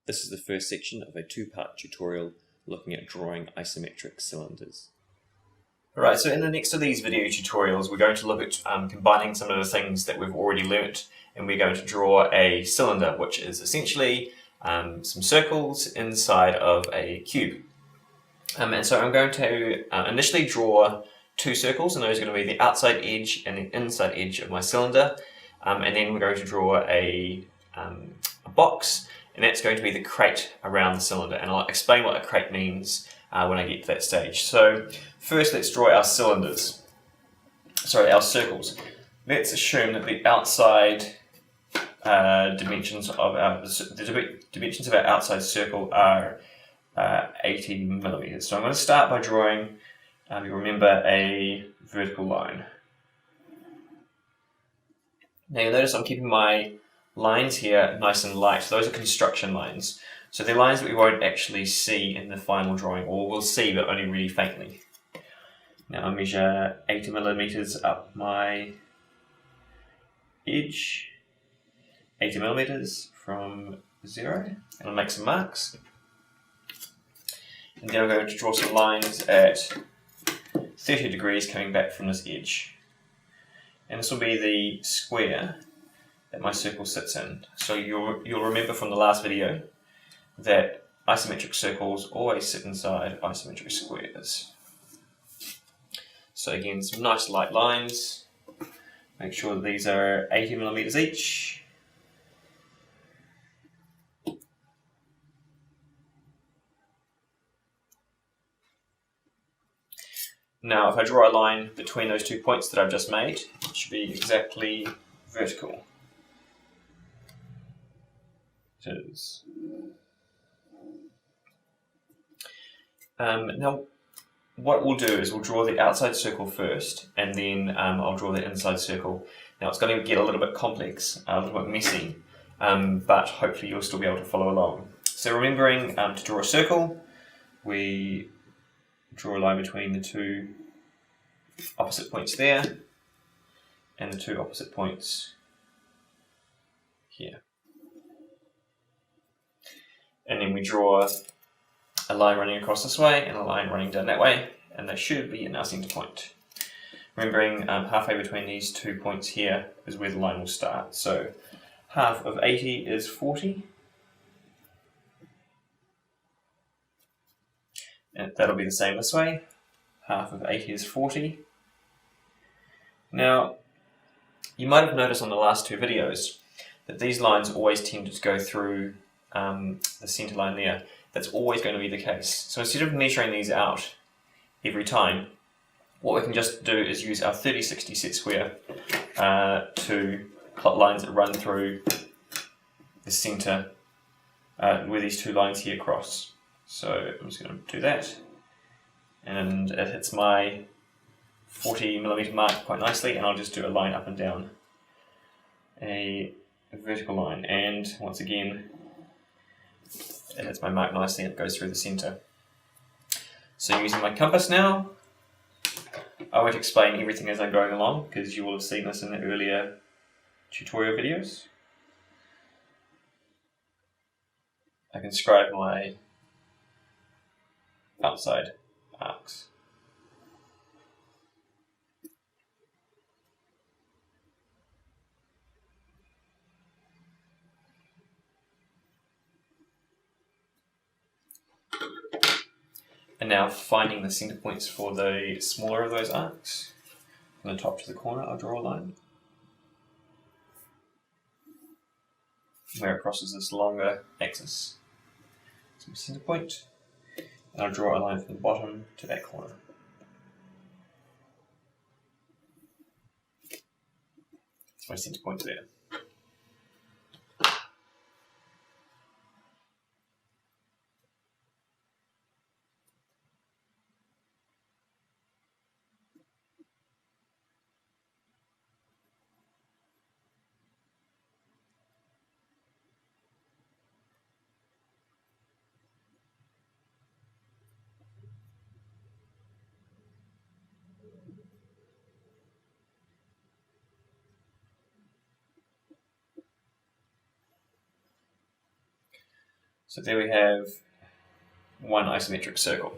This is the first section of a two-part tutorial looking at drawing isometric cylinders. Alright, so in the next of these video tutorials we're going to look at combining some of the things that we've already learnt, and we're going to draw a cylinder, which is essentially some circles inside of a cube. And so I'm going to initially draw two circles, and those are going to be the outside edge and the inside edge of my cylinder, and then we're going to draw a box, and that's going to be the crate around the cylinder, and I'll explain what a crate means when I get to that stage. So first let's draw our cylinders, our circles. Let's assume that the outside dimensions of our outside circle are 80 millimeters. So I'm going to start by drawing, you remember, a vertical line. Now you'll notice I'm keeping my lines here nice and light. Those are construction lines. So they're lines that we won't actually see in the final drawing, or we'll see but only really faintly. Now I measure 80 millimeters up my edge, 80 millimeters from 0, and I'll make some marks. And then I'm going to draw some lines at 30 degrees coming back from this edge. And this will be the square that my circle sits in. So you'll remember from the last video that isometric circles always sit inside isometric squares. So again, some nice light lines. Make sure that these are 80 millimeters each. Now if I draw a line between those 2 points that I've just made, it should be exactly vertical. It is. Now what we'll do is we'll draw the outside circle first, and then I'll draw the inside circle. Now it's going to get a little bit complex, a little bit messy, but hopefully you'll still be able to follow along. So remembering to draw a circle, we draw a line between the two opposite points there and the two opposite points here. And then we draw a line running across this way and a line running down that way, and they should be in our centre point. Remembering halfway between these 2 points here is where the line will start. So half of 80 is 40. And that'll be the same this way. Half of 80 is 40. Now, you might have noticed on the last two videos that these lines always tended to go through the centre line there. That's always going to be the case. So instead of measuring these out every time, what we can just do is use our 30-60 set square to plot lines that run through the centre where these two lines here cross. So I'm just going to do that, and it hits my 40 millimeter mark quite nicely, and I'll just do a line up and down, a vertical line, and once again it hits my mark nicely and it goes through the centre. So using my compass now, I won't explain everything as I'm going along because you will have seen this in the earlier tutorial videos. I can scribe my outside arcs. And now finding the centre points for the smaller of those arcs, from the top to the corner I'll draw a line where it crosses this longer axis. It's my centre point, and I'll draw a line from the bottom to that corner. It's my centre point there. So there we have one isometric circle.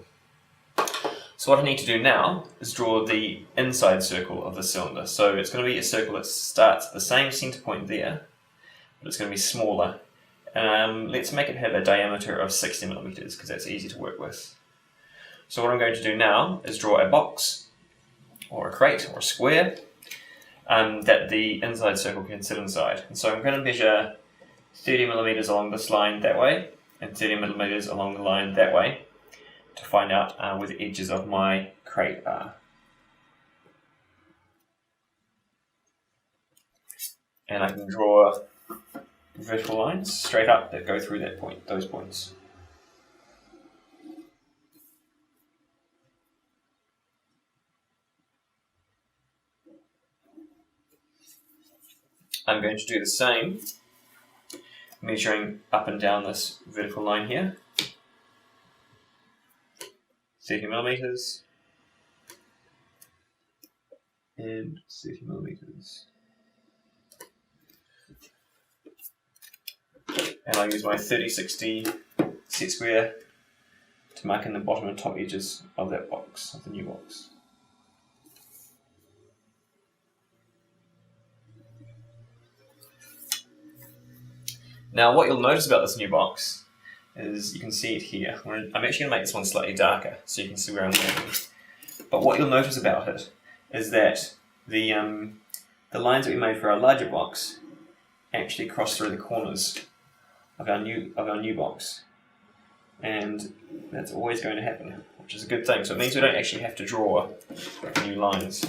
So what I need to do now is draw the inside circle of the cylinder. So it's going to be a circle that starts at the same center point there, but it's going to be smaller. Let's make it have a diameter of 60 millimeters because that's easy to work with. So what I'm going to do now is draw a box or a crate or a square that the inside circle can sit inside. And so I'm going to measure 30 millimeters along this line that way and 30 millimeters along the line that way to find out where the edges of my crate are. And I can draw vertical lines straight up that go through that point, those points. I'm going to do the same, measuring up and down this vertical line here. 30 millimeters and 30 millimeters. And I'll use my 30-60 set square to mark in the bottom and top edges of that box, of the new box. Now what you'll notice about this new box is you can see it here. I'm actually going to make this one slightly darker so you can see where I'm working. But what you'll notice about it is that the lines that we made for our larger box actually cross through the corners of our new box. And that's always going to happen, which is a good thing. So it means we don't actually have to draw new lines.